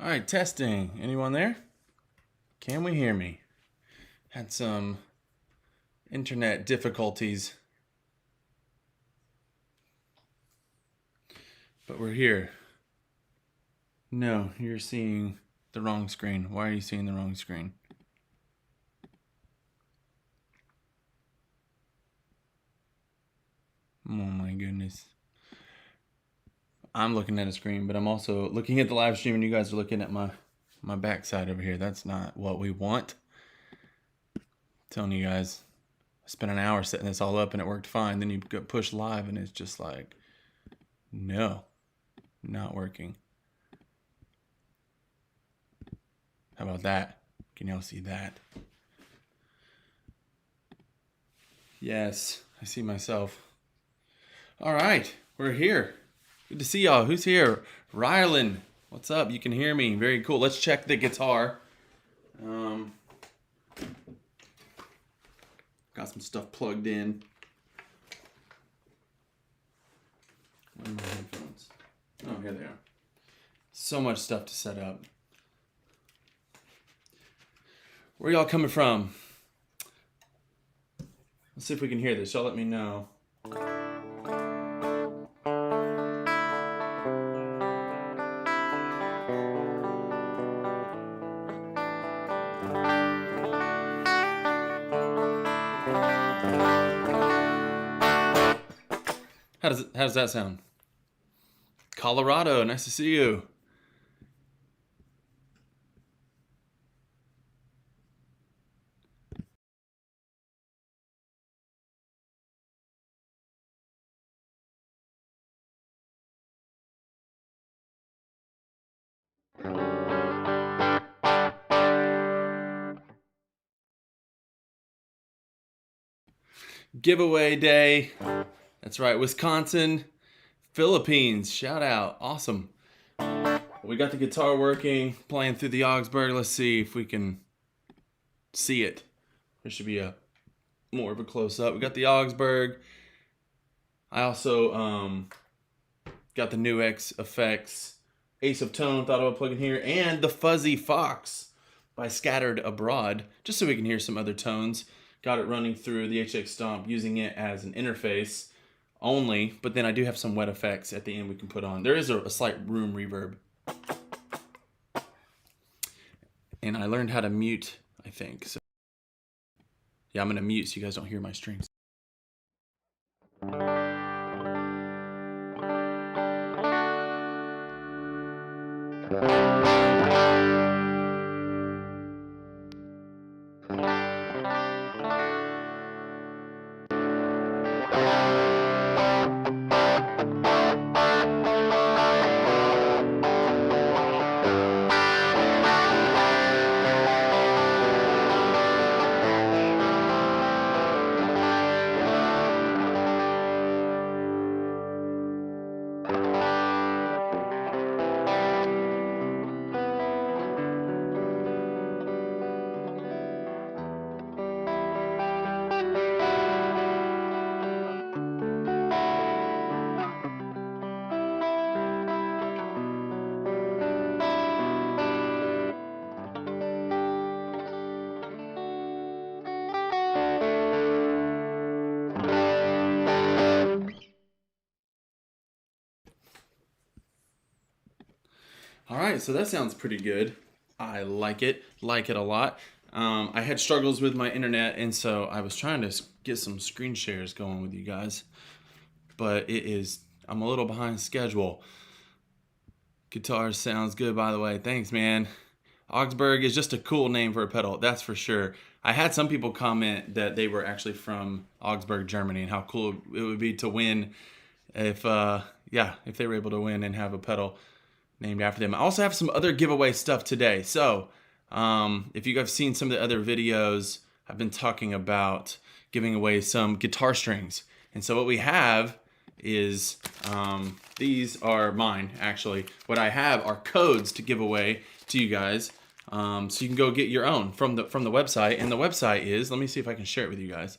All right, testing. Anyone there? Can we hear me? Had some internet difficulties, but we're here. No, you're seeing the wrong screen. Why are you seeing the wrong screen? Oh my goodness. I'm looking at a screen, but I'm also looking at the live stream and you guys are looking at my backside over here. That's not what we want. I'm telling you guys, I spent an hour setting this all up and it worked fine. Then you push live and it's just like, no, not working. How about that? Can y'all see that? Yes, I see myself. All right, we're here. Good to see y'all. Who's here? Rylan, what's up? You can hear me. Very cool. Let's check the guitar. Got some stuff plugged in. Where are my headphones? Oh, here they are. So much stuff to set up. Where y'all coming from? Let's see if we can hear this. Y'all let me know. How does that sound? Colorado, nice to see you. Giveaway day. That's right, Wisconsin, Philippines. Shout out. Awesome. We got the guitar working, playing through the Augsburg. Let's see if we can see it. There should be a more of a close up. We got the Augsburg. I also got the new X Effects Ace of Tone, thought I would plug in here, and the Fuzzy Fox by Scattered Abroad, just so we can hear some other tones. Got it running through the HX Stomp, using it as an interface only, but then I do have some wet effects at the end we can put on. There is a slight room reverb. And I learned how to mute, I think. So yeah, I'm gonna mute so you guys don't hear my strings. All right, so that sounds pretty good. I like it a lot. I had struggles with my internet, and so I was trying to get some screen shares going with you guys, but I'm a little behind schedule. Guitar sounds good, by the way. Thanks, man. Augsburg is just a cool name for a pedal, that's for sure. I had some people comment that they were actually from Augsburg, Germany, and how cool it would be to win if they were able to win and have a pedal named after them. I also have some other giveaway stuff today. So if you guys have seen some of the other videos, I've been talking about giving away some guitar strings. And so what we have is, these are mine, actually. What I have are codes to give away to you guys. So you can go get your own from the website. And the website is, let me see if I can share it with you guys.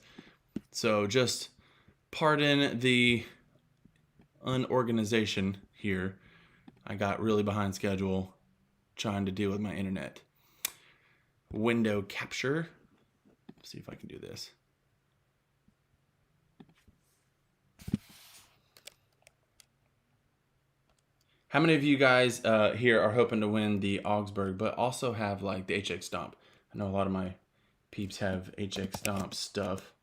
So just pardon the unorganization here. I got really behind schedule trying to deal with my internet. Window capture. Let's see if I can do this. How many of you guys here are hoping to win the Augsburg, but also have like the HX Stomp? I know a lot of my peeps have HX Stomp stuff.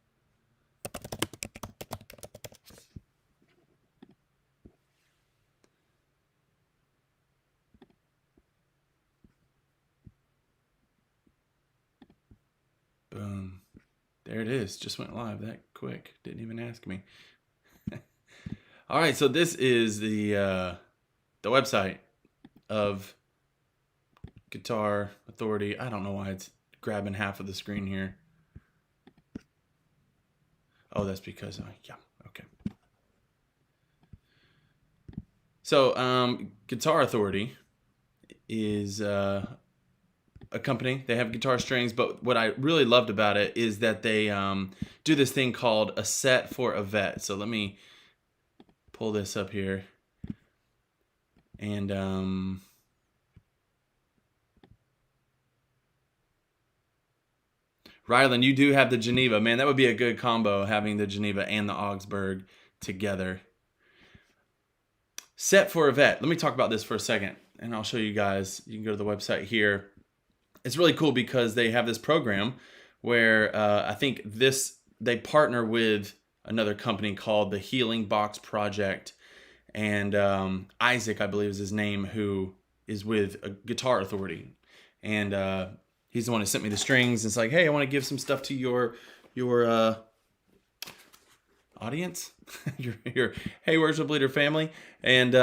Boom. There it is. Just went live that quick. Didn't even ask me. All right, so this is the website of Guitar Authority. I don't know why it's grabbing half of the screen here. Oh, that's because, yeah, okay. So, Guitar Authority is a company. They have guitar strings, but what I really loved about it is that they do this thing called a set for a vet. So let me pull this up here. And Rylan, you do have the Geneva. Man, that would be a good combo, having the Geneva and the Augsburg together. Set for a vet. Let me talk about this for a second, and I'll show you guys. You can go to the website here. It's really cool because they have this program where I think they partner with another company called the Healing Box Project. And Isaac, I believe is his name, who is with a Guitar Authority. And he's the one who sent me the strings. It's like, hey, I want to give some stuff to your audience, your Hey Worship Leader family. And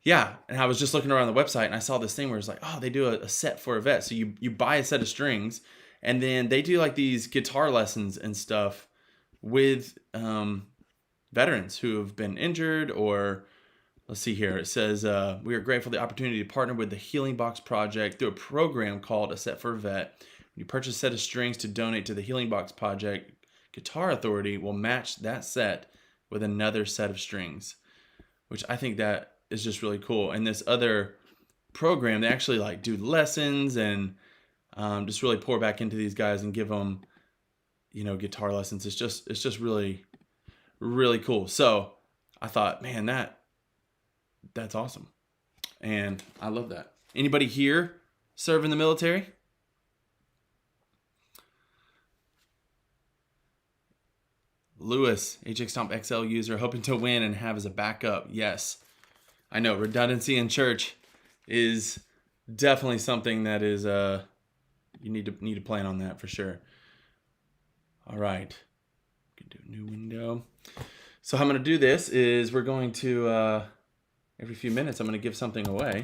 yeah, and I was just looking around the website and I saw this thing where it's like, oh, they do a set for a vet. So you buy a set of strings, and then they do like these guitar lessons and stuff with veterans who have been injured. Or let's see here. It says, we are grateful for the opportunity to partner with the Healing Box Project through a program called A Set for a Vet. When you purchase a set of strings to donate to the Healing Box Project, Guitar Authority will match that set with another set of strings, which I think that is just really cool. And this other program, they actually like do lessons and just really pour back into these guys and give them, guitar lessons. It's just really, really cool. So I thought, man, that's awesome. And I love that. Anybody here serve in the military? Lewis, HX Stomp XL user, hoping to win and have as a backup. Yes. I know redundancy in church is definitely something that is you need to plan on that for sure. All right. Can do a new window. So how I'm going to do this is we're going to every few minutes I'm going to give something away.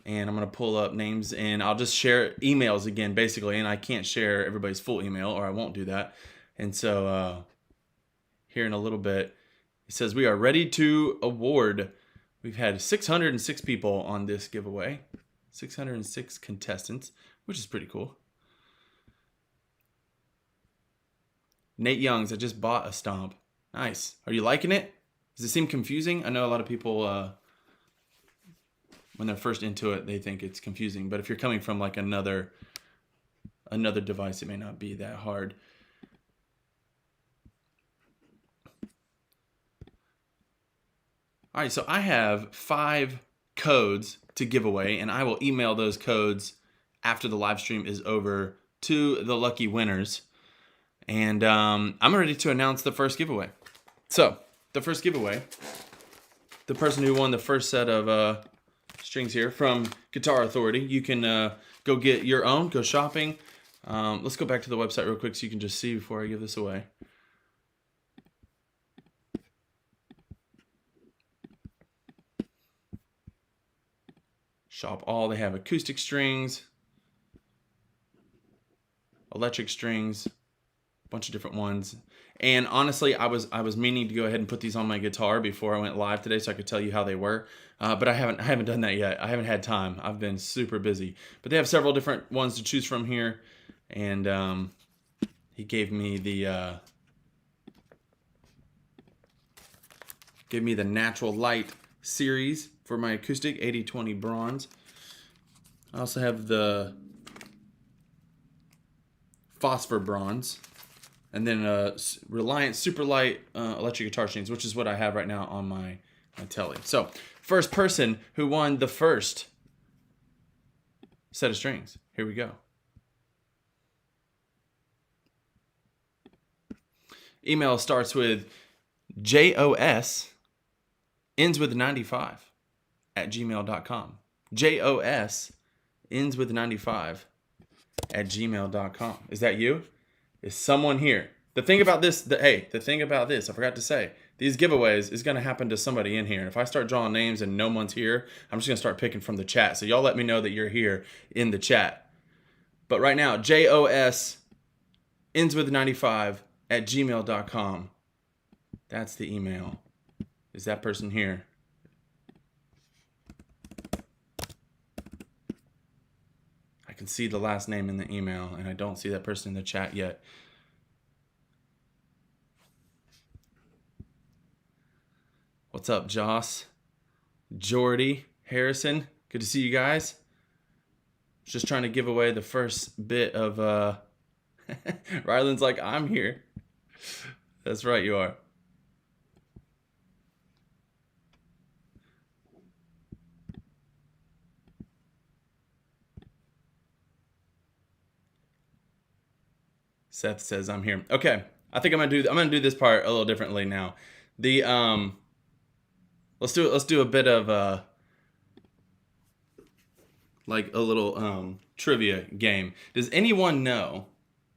And I'm going to pull up names, and I'll just share emails again basically, and I can't share everybody's full email, or I won't do that. And so here in a little bit, it says we are ready to award. We've had 606 people on this giveaway, 606 contestants, which is pretty cool. Nate Youngs, I just bought a Stomp. Nice. Are you liking it? Does it seem confusing? I know a lot of people, when they're first into it, they think it's confusing. But if you're coming from like another device, it may not be that hard. All right, so I have 5 codes to give away, and I will email those codes after the live stream is over to the lucky winners. And I'm ready to announce the first giveaway. So the first giveaway, the person who won the first set of strings here from Guitar Authority, you can go get your own, go shopping. Let's go back to the website real quick so you can just see before I give this away. Shop all. They have acoustic strings, electric strings, a bunch of different ones. And honestly, I was meaning to go ahead and put these on my guitar before I went live today so I could tell you how they were. But I haven't done that yet. I haven't had time. I've been super busy. But they have several different ones to choose from here. And he gave me the Natural Light series for my acoustic 80/20 bronze. I also have the phosphor bronze. And then Reliant Superlight electric guitar strings, which is what I have right now on my telly. So, first person who won the first set of strings. Here we go. Email starts with JOS, ends with 95 at gmail.com. JOS, ends with 95 at gmail.com. Is that you? Is someone here? The thing about this, the thing about this, I forgot to say, these giveaways is going to happen to somebody in here. And if I start drawing names and no one's here, I'm just going to start picking from the chat. So y'all let me know that you're here in the chat. But right now, JOS, ends with 95 at gmail.com. That's the email. Is that person here? I can see the last name in the email, and I don't see that person in the chat yet. What's up, Joss? Jordy, Harrison, good to see you guys. Just trying to give away the first bit of Ryland's like, I'm here. That's right, you are. Seth says I'm here. Okay, I think I'm gonna do this part a little differently now. The let's do a bit of like a little trivia game. Does anyone know?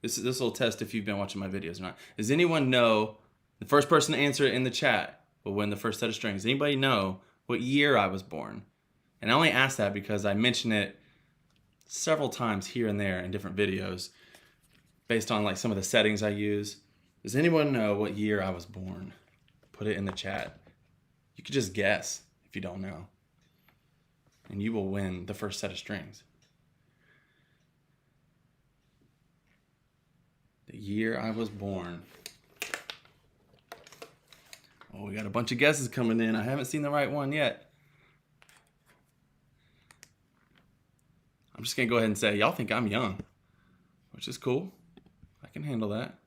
This will test if you've been watching my videos or not. Does anyone know the first person to answer it in the chat will win the first set of strings? Anybody know what year I was born? And I only ask that because I mention it several times here and there in different videos based on like some of the settings I use. Does anyone know what year I was born? Put it in the chat. You could just guess if you don't know. And you will win the first set of strings. The year I was born. Oh, we got a bunch of guesses coming in. I haven't seen the right one yet. I'm just going to go ahead and say, y'all think I'm young, which is cool. I can handle that.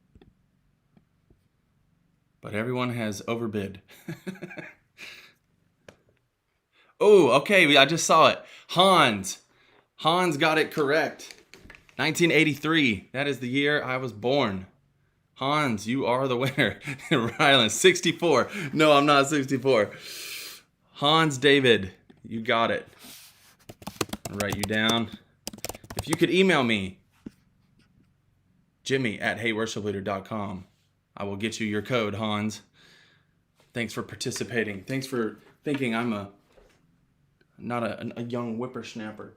But everyone has overbid. Oh, okay, I just saw it. Hans got it correct. 1983. That is the year I was born. Hans, you are the winner. Ryland, 64. No, I'm not 64. Hans David, you got it. I'll write you down. If you could email me, Jimmy@heyworshipleader.com. I will get you your code, Hans. Thanks for participating. Thanks for thinking I'm not a young whippersnapper.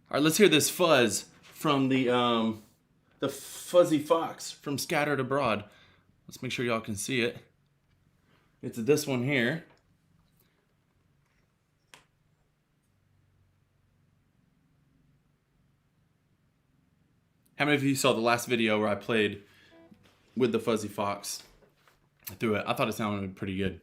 All right, let's hear this fuzz from the Fuzzy Fox from Scattered Abroad. Let's make sure y'all can see it. It's this one here. How many of you saw the last video where I played with the Fuzzy Fox through it? I thought it sounded pretty good.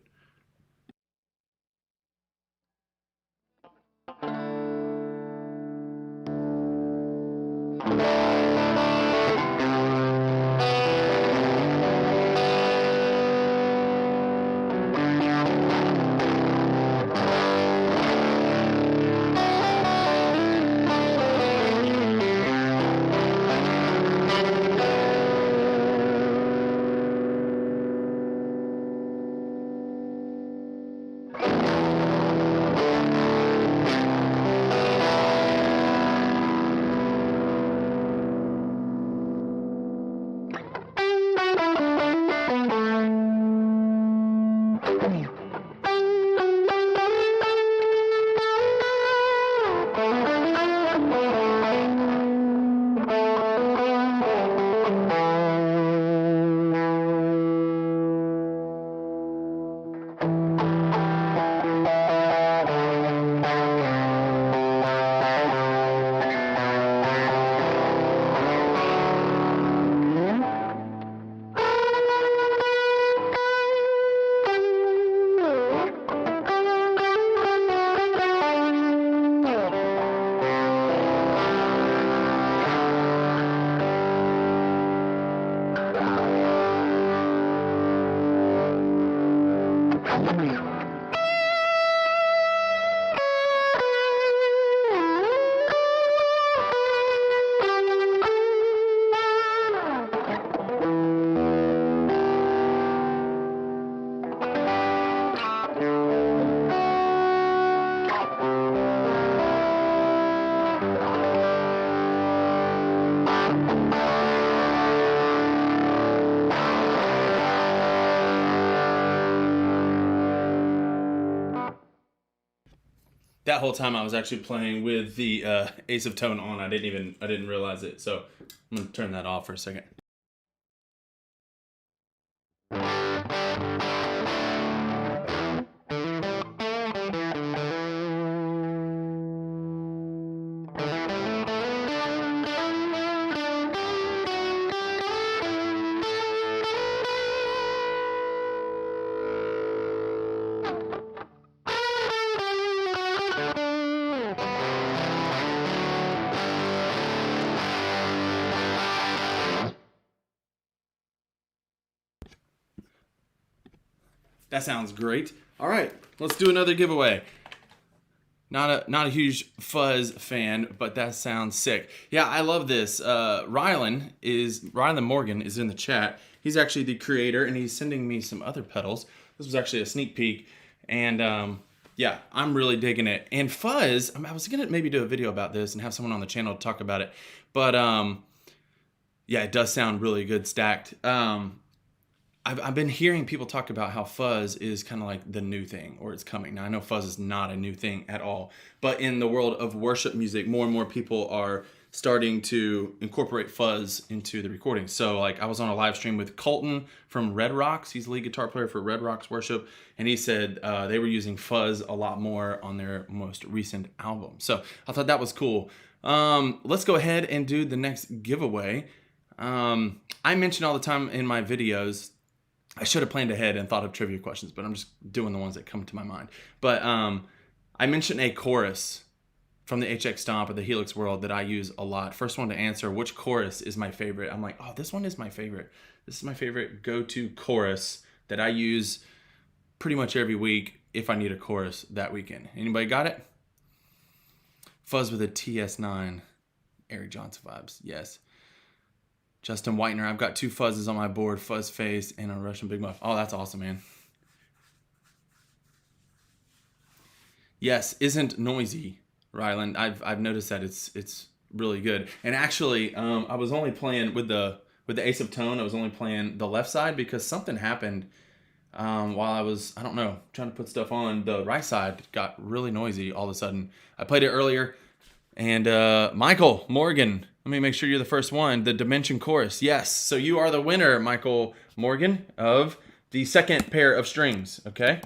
That whole time I was actually playing with the Ace of Tone on. I didn't realize it. So I'm gonna turn that off for a second. That sounds great. All right, let's do another giveaway. Not a huge Fuzz fan, but that sounds sick. Yeah, I love this. Rylan Morgan is in the chat. He's actually the creator, and he's sending me some other pedals. This was actually a sneak peek, and yeah, I'm really digging it. And Fuzz, I was gonna maybe do a video about this and have someone on the channel talk about it, but yeah, it does sound really good stacked. I've been hearing people talk about how Fuzz is kind of like the new thing, or it's coming. Now, I know Fuzz is not a new thing at all, but in the world of worship music, more and more people are starting to incorporate Fuzz into the recording. So, like, I was on a live stream with Colton from Red Rocks. He's the lead guitar player for Red Rocks Worship, and he said they were using Fuzz a lot more on their most recent album. So, I thought that was cool. Let's go ahead and do the next giveaway. I mention all the time in my videos, I should have planned ahead and thought of trivia questions, but I'm just doing the ones that come to my mind. But I mentioned a chorus from the HX Stomp or the Helix world that I use a lot. First one to answer, which chorus is my favorite? I'm like, oh, this one is my favorite. This is my favorite go-to chorus that I use pretty much every week if I need a chorus that weekend. Anybody got it? Fuzz with a TS9. Eric Johnson vibes, yes. Justin Whitener, I've got 2 Fuzzes on my board, Fuzz Face and a Russian Big Muff. Oh, that's awesome, man. Yes, isn't noisy, Ryland. I've noticed that it's really good. And actually, I was only playing with the Ace of Tone. I was only playing the left side because something happened while I was, I don't know, trying to put stuff on. The right side got really noisy all of a sudden. I played it earlier, and Michael Morgan, let me make sure you're the first one. The Dimension Chorus. Yes. So you are the winner, Michael Morgan, of the second pair of strings. Okay.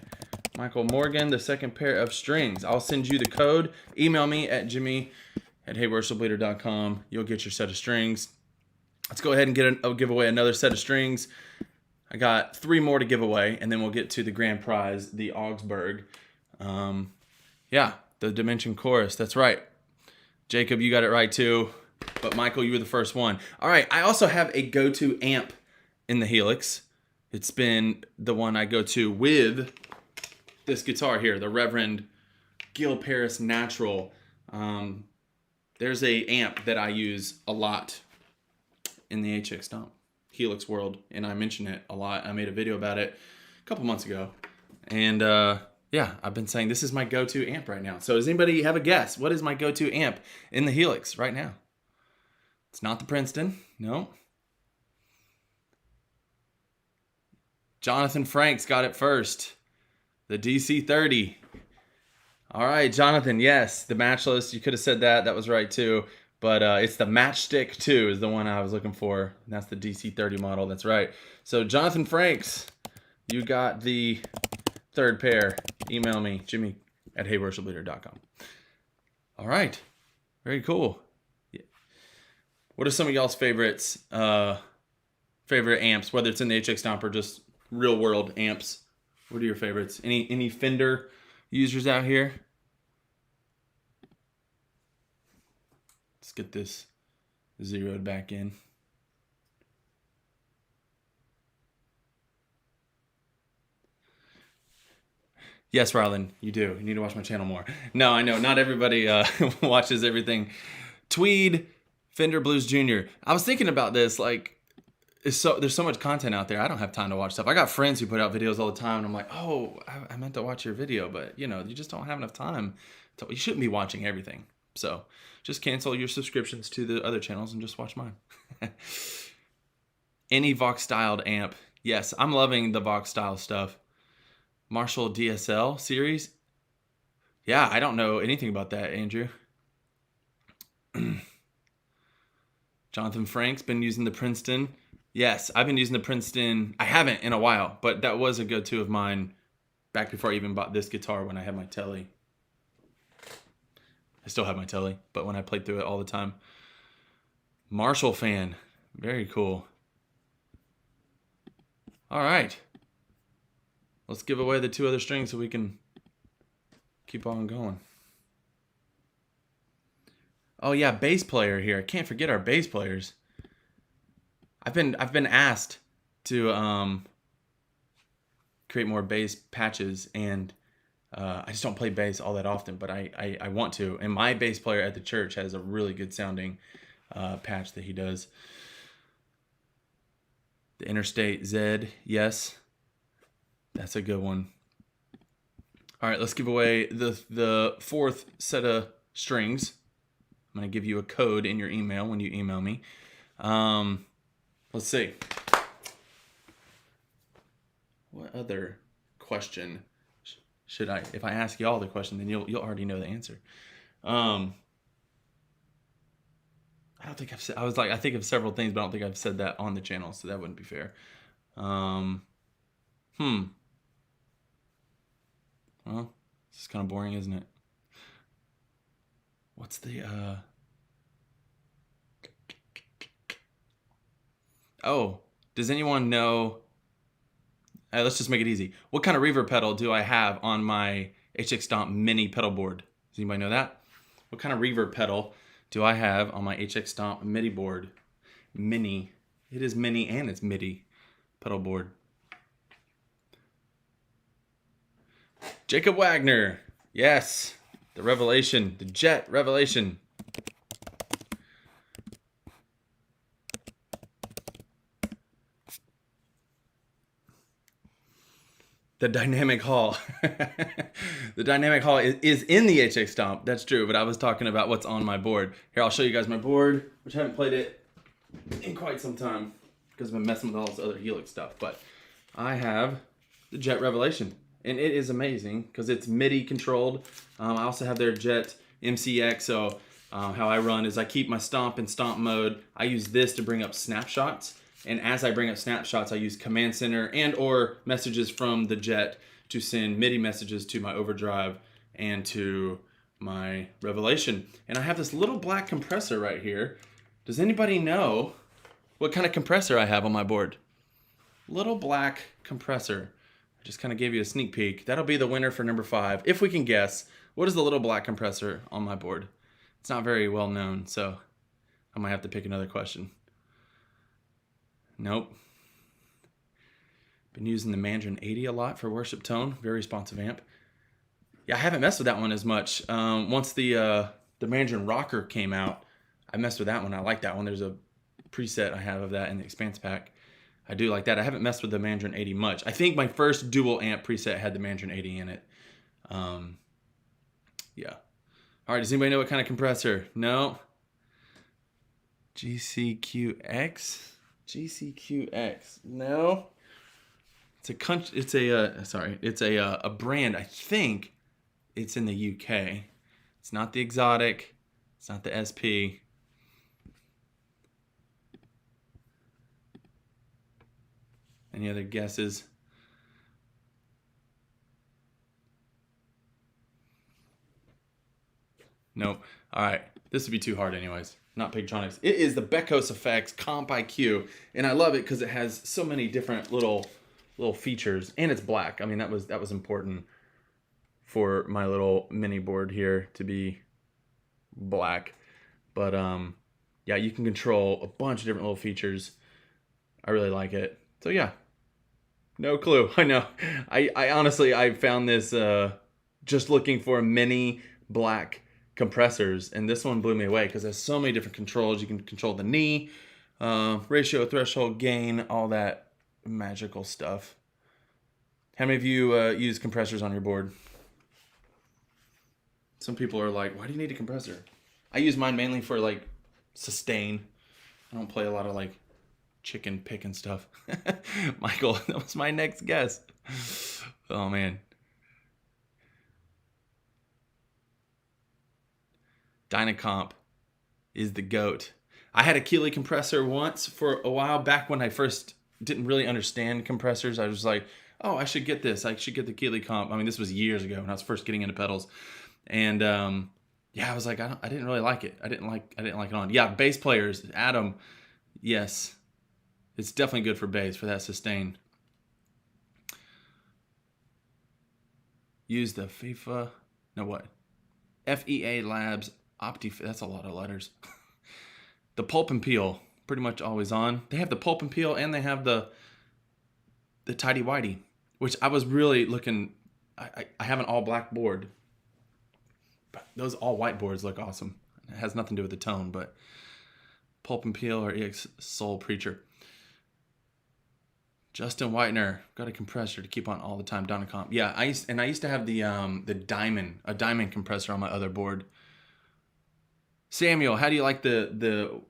Michael Morgan, the second pair of strings. I'll send you the code. Email me at jimmy@heyworshipleader.com. You'll get your set of strings. Let's go ahead and give away another set of strings. I got 3 more to give away, and then we'll get to the grand prize, the Augsburg. Yeah, the Dimension Chorus. That's right. Jacob, you got it right too. But Michael, you were the first one. All right, I also have a go-to amp in the Helix. It's been the one I go to with this guitar here, the Reverend Gil Paris Natural. There's a amp that I use a lot in the HX Stomp Helix world, and I mention it a lot. I made a video about it a couple months ago. And yeah, I've been saying this is my go-to amp right now. So does anybody have a guess? What is my go-to amp in the Helix right now? It's not the Princeton. No. Jonathan Franks got it first. The DC-30. All right, Jonathan, yes. The Matchless. You could have said that. That was right, too. But it's the Matchstick 2 is the one I was looking for. And that's the DC-30 model. That's right. So, Jonathan Franks, you got the third pair. Email me, jimmy@heyworshipleader.com. All right. Very cool. What are some of y'all's favorites, favorite amps, whether it's in the HX Stomp or just real world amps? What are your favorites? Any Fender users out here? Let's get this zeroed back in. Yes, Rylan, you do. You need to watch my channel more. No, I know not everybody watches everything. Tweed, Fender Blues Jr. I was thinking about this, like, there's so much content out there. I don't have time to watch stuff. I got friends who put out videos all the time, and I'm like, oh, I meant to watch your video, but you just don't have enough time. You shouldn't be watching everything. So just cancel your subscriptions to the other channels and just watch mine. Any Vox styled amp. Yes, I'm loving the Vox style stuff. Marshall DSL series. Yeah, I don't know anything about that, Andrew. Jonathan Frank's been using the Princeton. Yes, I've been using the Princeton. I haven't in a while, but that was a go-to of mine back before I even bought this guitar when I had my Telly. I still have my Telly, but when I played through it all the time. Marshall fan. Very cool. All right. Let's give away the 2 other strings so we can keep on going. Oh yeah, bass player here. I can't forget our bass players. I've been asked to create more bass patches, and I just don't play bass all that often, but I want to. And my bass player at the church has a really good sounding patch that he does. The Interstate Z, yes. That's a good one. All right, let's give away the 4th set of strings. I'm going to give you a code in your email when you email me. Let's see. What other question should I? If I ask you all the question, then you'll already know the answer. I don't think I've said. I think of several things, but I don't think I've said that on the channel, so that wouldn't be fair. Well, this is kind of boring, isn't it? What's the, Oh, does anyone know, let's just make it easy. What kind of reverb pedal do I have on my HX Stomp mini pedal board? Does anybody know that? What kind of reverb pedal do I have on my HX Stomp MIDI board? Mini. It is mini and it's MIDI pedal board. Jacob Wagner. Yes. The Revelation. The Jet Revelation. The Dynamic Hall. The Dynamic Hall is in the HX Stomp. That's true, but I was talking about what's on my board. Here, I'll show you guys my board, which I haven't played it in quite some time because I've been messing with all this other Helix stuff. But I have the Jet Revelation, and it is amazing because it's MIDI controlled. I also have their Jet MCX, so how I run is I keep my stomp in stomp mode. I use this to bring up snapshots. And as I bring up snapshots, I use Command Center and or messages from the Jet to send MIDI messages to my overdrive and to my Revelation. And I have this little black compressor right here. Does anybody know what kind of compressor I have on my board? Little black compressor. I just kind of gave you a sneak peek. That'll be the winner for number 5. If we can guess, what is the little black compressor on my board? It's not very well known, so I might have to pick another question. Nope. Been using the Mandarin 80 a lot for worship tone. Very responsive amp. Yeah, I haven't messed with that one as much. Once the Mandarin Rocker came out, I messed with that one. I like that one. There's a preset I have of that in the Expanse pack. I do like that. I haven't messed with the Mandarin 80 much. I think my first dual amp preset had the Mandarin 80 in it. Yeah. All right, does anybody know what kind of compressor? No? GCQX? GCQX. No. It's a brand. I think it's in the UK. It's not the Exotic. It's not the SP. Any other guesses? Nope. All right. This would be too hard anyways. Not Pigtronics. It is the Bekos Effects Comp IQ, and I love it because it has so many different little features, and it's black. I mean, that was important for my little mini board here to be black. But yeah, you can control a bunch of different little features. I really like it. So yeah, No clue. I know. I honestly, I found this just looking for mini black compressors, and this one blew me away because there's so many different controls. You can control the knee, ratio, threshold, gain, all that magical stuff. How many of you use compressors on your board? Some people are like, why do you need a compressor? I use mine mainly for like sustain. I don't play a lot of like chicken picking stuff. Michael, that was my next guess. Oh man. Dynacomp is the GOAT. I had a Keeley compressor once for a while back when I first didn't really understand compressors. I was like, oh, I should get this. I should get the Keeley comp. I mean, this was years ago when I was first getting into pedals. And yeah, I was like, I didn't really like it. I didn't like it on. Yeah, bass players, Adam, yes. It's definitely good for bass, for that sustain. Use the FIFA, no what? FEA Labs Opti, that's a lot of letters. The Pulp and Peel, pretty much always on. They have the Pulp and Peel and they have the Tidy Whitey, which I was really looking, I have an all black board. But those all white boards look awesome. It has nothing to do with the tone, but Pulp and Peel or EX Soul Preacher. Justin Whitener, got a compressor to keep on all the time. Dynacomp. Yeah, I used to have the diamond compressor on my other board. Samuel, how do you like the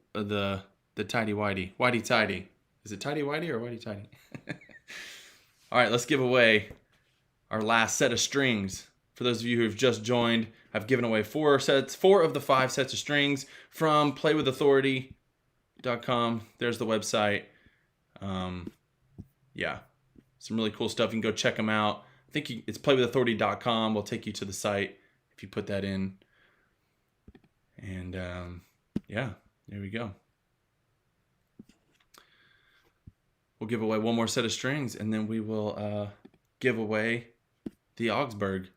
Tidy Whitey? Whitey Tidy. Is it Tidy Whitey or Whitey Tidy? All right, let's give away our last set of strings. For those of you who have just joined, I've given away 4 of the 5 sets of strings from playwithauthority.com. There's the website. Yeah, some really cool stuff. You can go check them out. I think it's playwithauthority.com. We'll take you to the site if you put that in. And yeah, there we go. We'll give away one more set of strings, and then we will give away the Augsburg,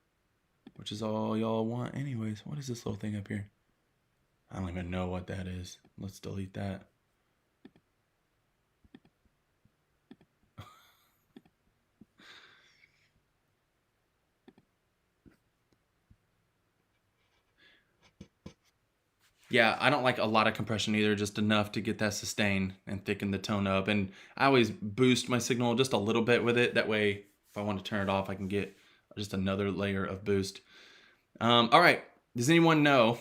which is all y'all want anyways. What is this little thing up here? I don't even know what that is. Let's delete that. Yeah, I don't like a lot of compression either, just enough to get that sustain and thicken the tone up. And I always boost my signal just a little bit with it. That way, if I want to turn it off, I can get just another layer of boost. All right, does anyone know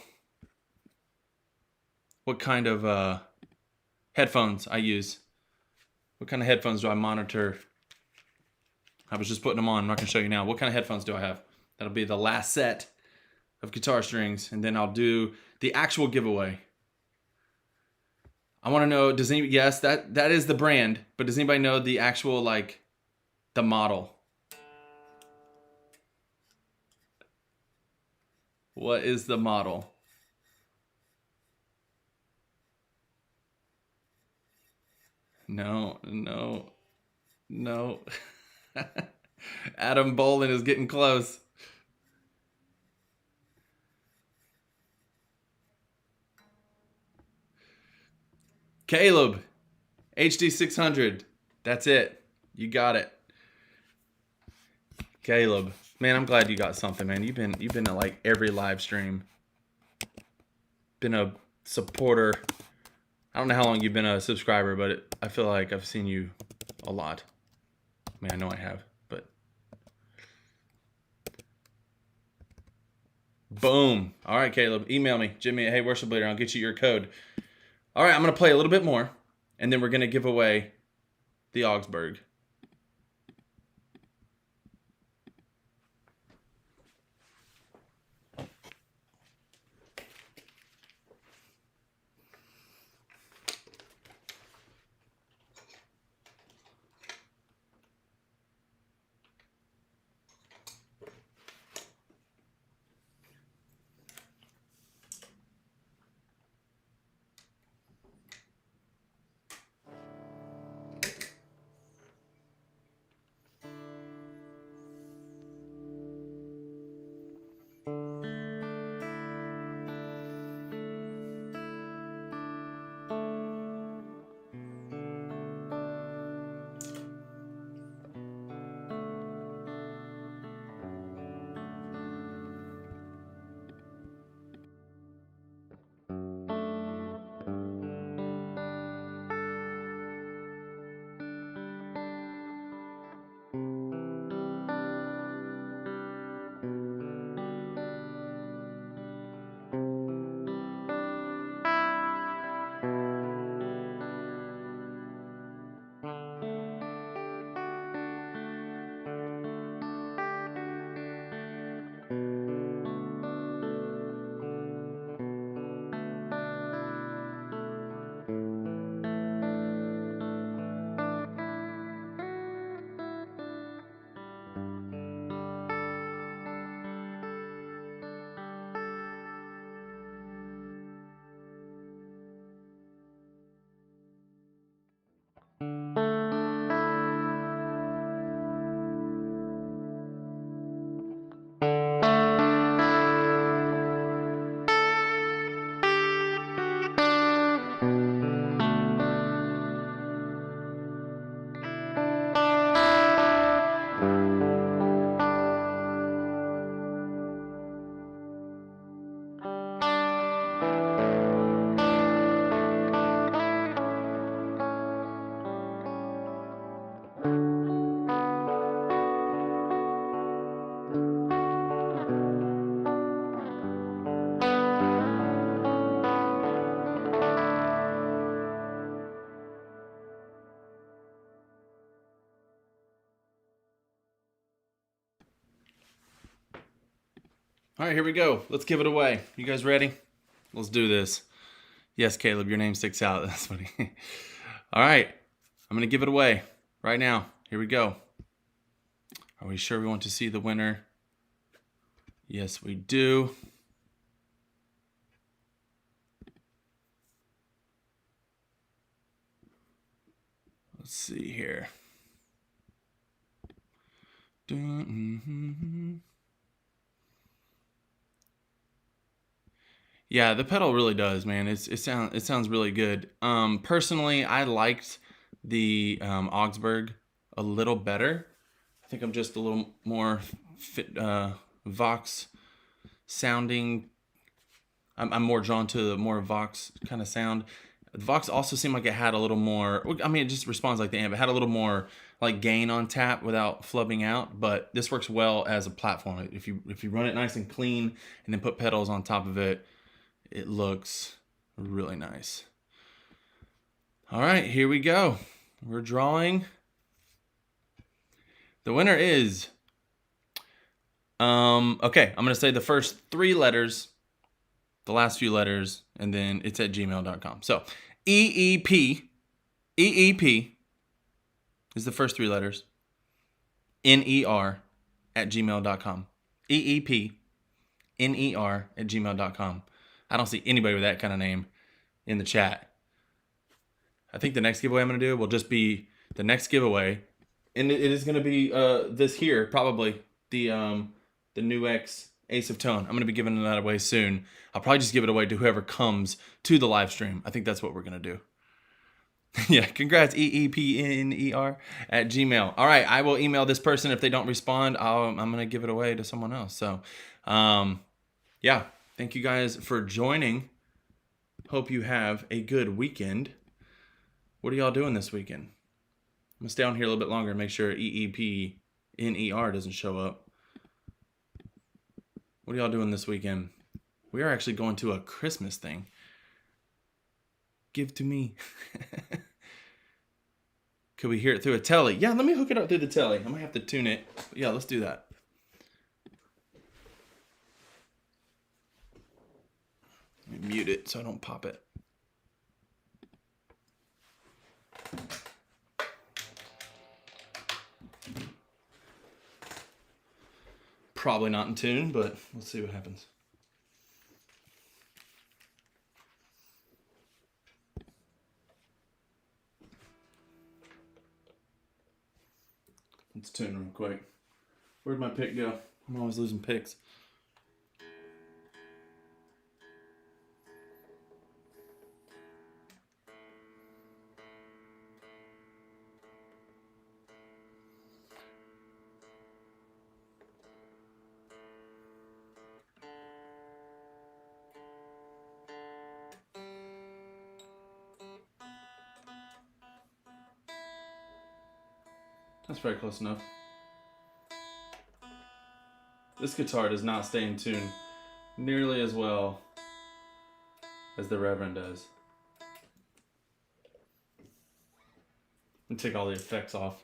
what kind of headphones I use? What kind of headphones do I monitor? I was just putting them on. I'm not going to show you now. What kind of headphones do I have? That'll be the last set of guitar strings, and then I'll do the actual giveaway. I want to know, does anybody, yes, that is the brand, but does anybody know the actual, like, the model? What is the model? No. Adam Bolin is getting close. Caleb, HD 600. That's it. You got it. Caleb, man, I'm glad you got something, man. You've been at like every live stream. Been a supporter. I don't know how long you've been a subscriber, but I feel like I've seen you a lot. I mean, I know I have, but boom. All right, Caleb, email me, Jimmy at Hey Worship Leader. I'll get you your code. All right, I'm gonna play a little bit more, and then we're gonna give away the Augsburg. All right, here we go. Let's give it away. You guys ready? Let's do this. Yes, Caleb, your name sticks out. That's funny. All right, I'm going to give it away right now. Here we go. Are we sure we want to see the winner? Yes, we do. Let's see here. Yeah, the pedal really does, man. It sounds really good. Personally, I liked the Augsburg a little better. I think I'm just a little more Vox sounding. I'm more drawn to the more Vox kind of sound. The Vox also seemed like it had a little more. I mean, it just responds like the amp. It had a little more like gain on tap without flubbing out. But this works well as a platform. If you run it nice and clean and then put pedals on top of it, it looks really nice. All right, here we go. We're drawing. The winner is, okay, I'm going to say the first 3 letters, the last few letters, and then it's at gmail.com. So EEP is the first 3 letters, NER at gmail.com. EEP, NER at gmail.com. I don't see anybody with that kind of name in the chat. I think the next giveaway I'm going to do will just be the next giveaway. And it is going to be this here, probably, the new X Ace of Tone. I'm going to be giving that away soon. I'll probably just give it away to whoever comes to the live stream. I think that's what we're going to do. Yeah, congrats, EEPNER at Gmail. All right, I will email this person. If they don't respond, I'm going to give it away to someone else. So, yeah. Thank you guys for joining. Hope you have a good weekend. What are y'all doing this weekend? I'm going to stay on here a little bit longer and make sure EEPNER doesn't show up. What are y'all doing this weekend? We are actually going to a Christmas thing. Give to me. Could we hear it through a telly? Yeah, let me hook it up through the telly. I might have to tune it. But yeah, let's do that. Let me mute it so I don't pop it. Probably not in tune, but we'll see what happens. Let's tune real quick. Where'd my pick go? I'm always losing picks. That's very close enough. This guitar does not stay in tune nearly as well as the Reverend does. And take all the effects off.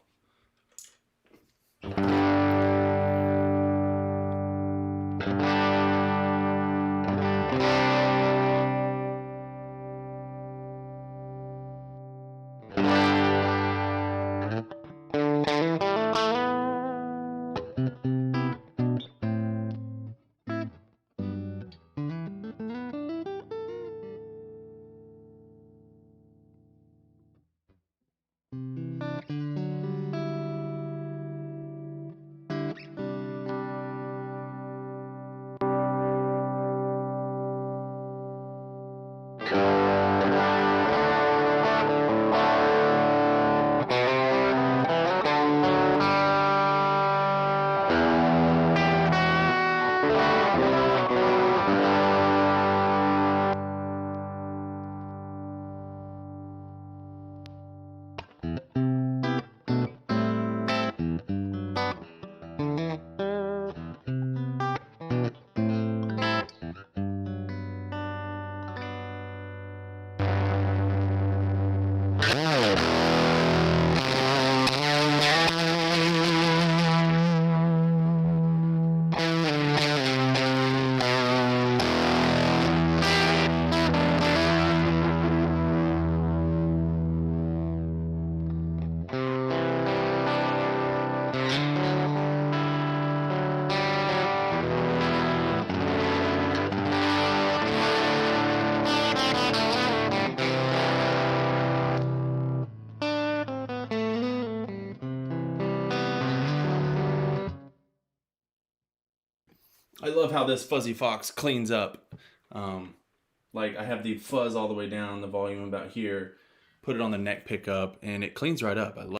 I love how this Fuzzy Fox cleans up. Like I have the fuzz all the way down, the volume about here, put it on the neck pickup, and it cleans right up. I love.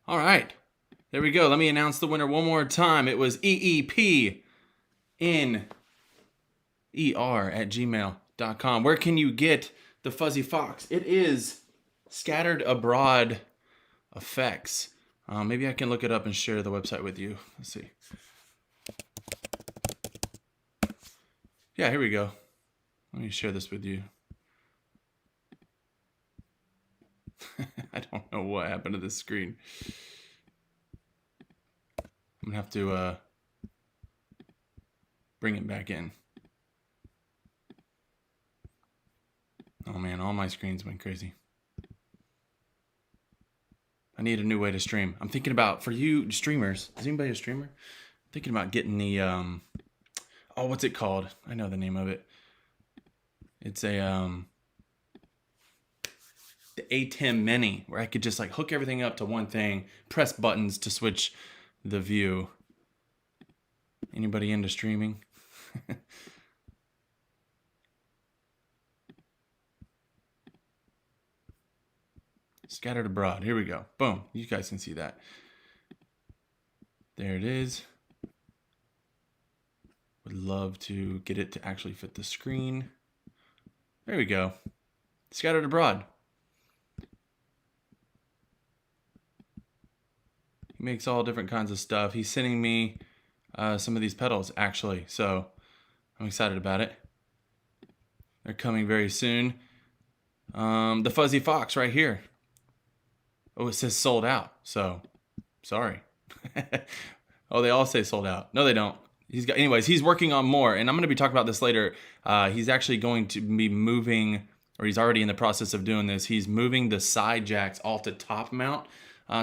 All right, there we go. Let me announce the winner one more time. It was EEPNER@gmail.com. Where can you get the Fuzzy Fox? It is Scattered Abroad Effects. Maybe I can look it up and share the website with you. Let's see. Yeah, here we go. Let me share this with you. I don't know what happened to this screen. I'm gonna have to bring it back in. Oh man, all my screens went crazy. I need a new way to stream. I'm thinking about, for you streamers, is anybody a streamer? I'm thinking about getting the, oh, what's it called? I know the name of it. It's a, the ATEM Mini, where I could just like hook everything up to one thing, press buttons to switch the view. Anybody into streaming? Scattered Abroad. Here we go. Boom. You guys can see that. There it is. Would love to get it to actually fit the screen. There we go. Scattered Abroad. He makes all different kinds of stuff. He's sending me some of these pedals, actually. So I'm excited about it. They're coming very soon. The Fuzzy Fox right here. Oh, it says sold out. So, sorry. Oh, they all say sold out. No, they don't. Anyways, he's working on more, and I'm going to be talking about this later. He's actually going to be moving, or he's already in the process of doing this. He's moving the side jacks all to top mount,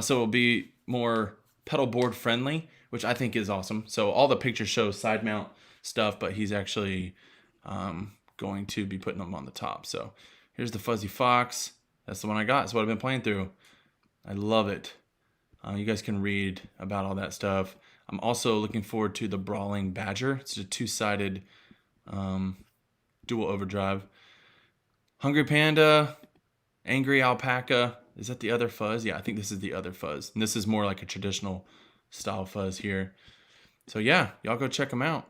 so it'll be more pedal board friendly, which I think is awesome. So all the pictures show side mount stuff, but he's actually going to be putting them on the top. So here's the Fuzzy Fox. That's the one I got. That's what I've been playing through. I love it. You guys can read about all that stuff. I'm also looking forward to the Brawling Badger. It's a two-sided dual overdrive. Hungry Panda, Angry Alpaca. Is that the other fuzz? Yeah, I think this is the other fuzz. And this is more like a traditional style fuzz here. So yeah, y'all go check them out.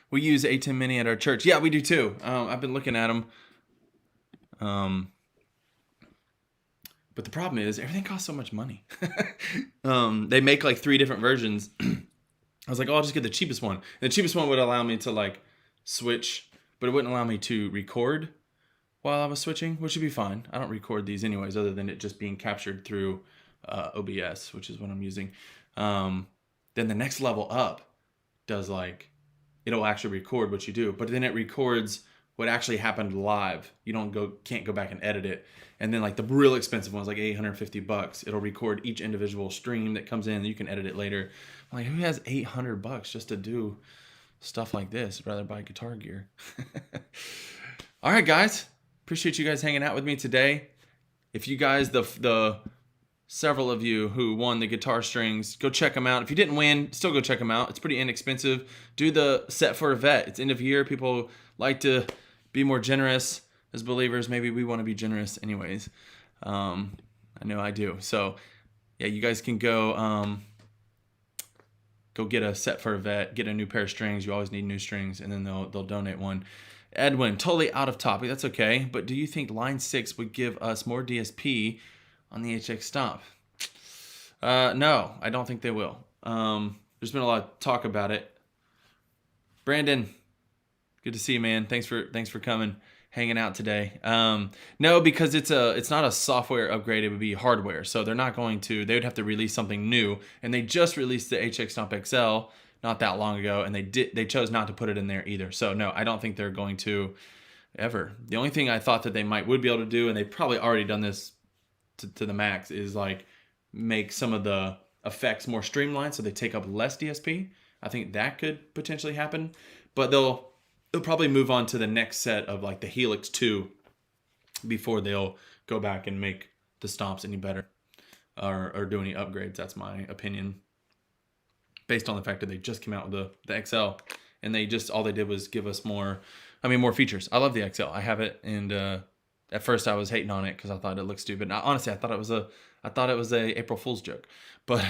We use ATEM Mini at our church. Yeah, we do too. I've been looking at them. But the problem is everything costs so much money. They make like 3 different versions. I was like, oh, I'll just get the cheapest one. And the cheapest one would allow me to like switch, but it wouldn't allow me to record while I was switching, which would be fine. I don't record these anyways, other than it just being captured through OBS, which is what I'm using. Then the next level up does like, it'll actually record what you do, but then it records what actually happened live. You can't go back and edit it. And then like the real expensive ones, like $850, it'll record each individual stream that comes in, and you can edit it later. I'm like, who has $800 just to do stuff like this. I'd rather buy guitar gear. All right, guys. Appreciate you guys hanging out with me today. If you guys, the several of you who won the guitar strings, go check them out. If you didn't win, still go check them out. It's pretty inexpensive. Do the set for a vet. It's end of year. People like to be more generous as believers. Maybe we want to be generous anyways. I know I do. So yeah, you guys can go go get a set for a vet, get a new pair of strings. You always need new strings, and then they'll donate one. Edwin, totally out of topic. That's okay. But do you think line 6 would give us more DSP on the HX Stomp? No, I don't think they will. There's been a lot of talk about it. Brandon, good to see you, man. Thanks for coming, hanging out today. No, because it's not a software upgrade. It would be hardware. So they're not going to. They would have to release something new, and they just released the HX Stomp XL not that long ago, and they chose not to put it in there either. So no, I don't think they're going to ever. The only thing I thought that they would be able to do, and they've probably already done this to the max, is like make some of the effects more streamlined so they take up less DSP. I think that could potentially happen, but they'll probably move on to the next set of like the Helix 2 before they'll go back and make the stomps any better or do any upgrades. That's my opinion, based on the fact that they just came out with the XL, and all they did was give us more features. I love the XL. I have it, and at first I was hating on it because I thought it looked stupid. Now, honestly, I thought it was a April Fool's joke, but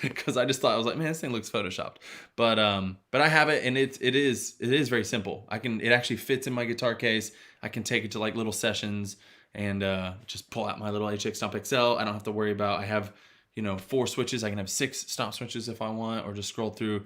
because I just thought, I was like, man, this thing looks photoshopped. But I have it, and it is very simple. It actually fits in my guitar case. I can take it to like little sessions and just pull out my little HX Stomp XL. I don't have to worry about. I have 4 switches. I can have 6 stomp switches if I want, or just scroll through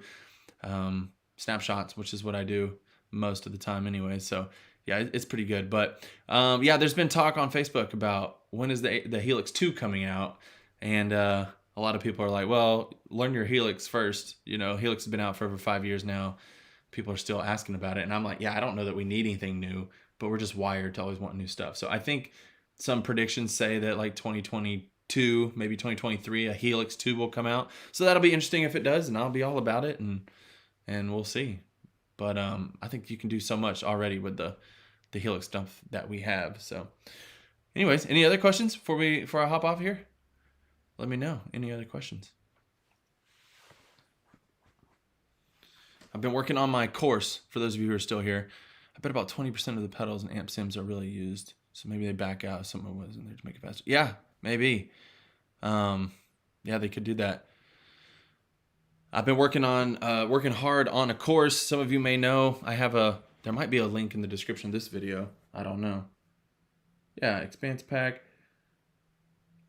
snapshots, which is what I do most of the time anyway. So yeah, it's pretty good. But yeah, there's been talk on Facebook about when is the Helix 2 coming out, and a lot of people are like, well, learn your Helix first. Helix has been out for over 5 years now. People are still asking about it, and I'm like, yeah, I don't know that we need anything new, but we're just wired to always want new stuff. So I think some predictions say that like 2022, maybe 2023, a Helix 2 will come out. So that'll be interesting if it does, and I'll be all about it, and we'll see. But I think you can do so much already with the Helix stuff that we have. So anyways, any other questions before I hop off here? Let me know. Any other questions? I've been working on my course, for those of you who are still here. I bet about 20% of the pedals and amp sims are really used. So maybe they back out if someone was in there to make it faster. Yeah, maybe. Yeah, they could do that. I've been working hard on a course. Some of you may know there might be a link in the description of this video. I don't know. Yeah, Expanse Pack.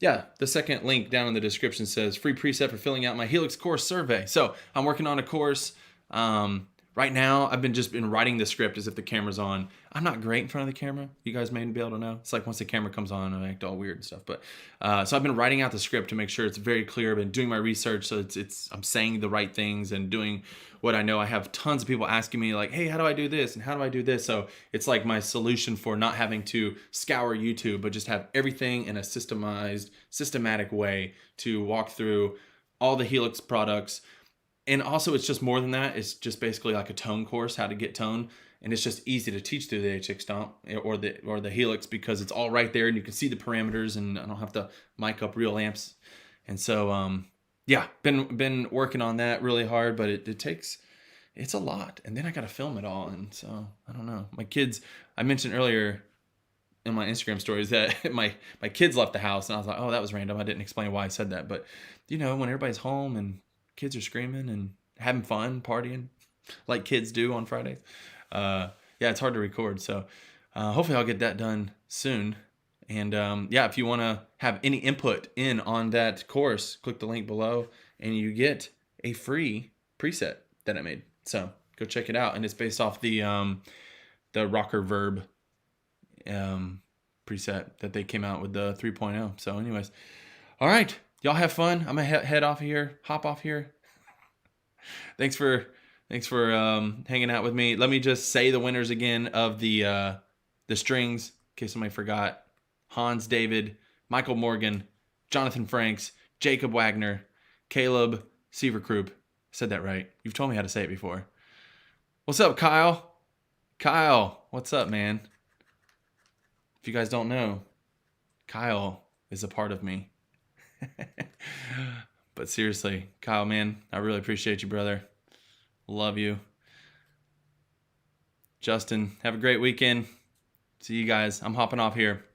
Yeah, the second link down in the description says free preset for filling out my Helix course survey. So I'm working on a course. Right now, I've been writing the script as if the camera's on. I'm not great in front of the camera. You guys may be able to know. It's like once the camera comes on, I act all weird and stuff. But so I've been writing out the script to make sure it's very clear. I've been doing my research, so I'm saying the right things and doing what I know. I have tons of people asking me like, hey, how do I do this? And how do I do this? So it's like my solution for not having to scour YouTube, but just have everything in a systematic way to walk through all the Helix products. And also, it's just more than that. It's just basically like a tone course, how to get tone. And it's just easy to teach through the HX Stomp or the Helix, because it's all right there and you can see the parameters, and I don't have to mic up real amps. And so, yeah, been working on that really hard, but it's a lot. And then I got to film it all. And so, I don't know. My kids, I mentioned earlier in my Instagram stories that my kids left the house, and I was like, oh, that was random. I didn't explain why I said that. But, when everybody's home and kids are screaming and having fun, partying, like kids do on Fridays. Yeah, it's hard to record. So hopefully I'll get that done soon. And yeah, if you want to have any input in on that course, click the link below and you get a free preset that I made. So go check it out. And it's based off the rocker verb preset that they came out with the 3.0. So anyways, all right. Y'all have fun. I'm gonna hop off here. Thanks for hanging out with me. Let me just say the winners again of the strings, in case somebody forgot. Hans David, Michael Morgan, Jonathan Franks, Jacob Wagner, Caleb Sieverkrupp. Said that right. You've told me how to say it before. What's up, Kyle? Kyle, what's up, man? If you guys don't know, Kyle is a part of me. But seriously, Kyle, man, I really appreciate you, brother. Love you. Justin, have a great weekend. See you guys. I'm hopping off here.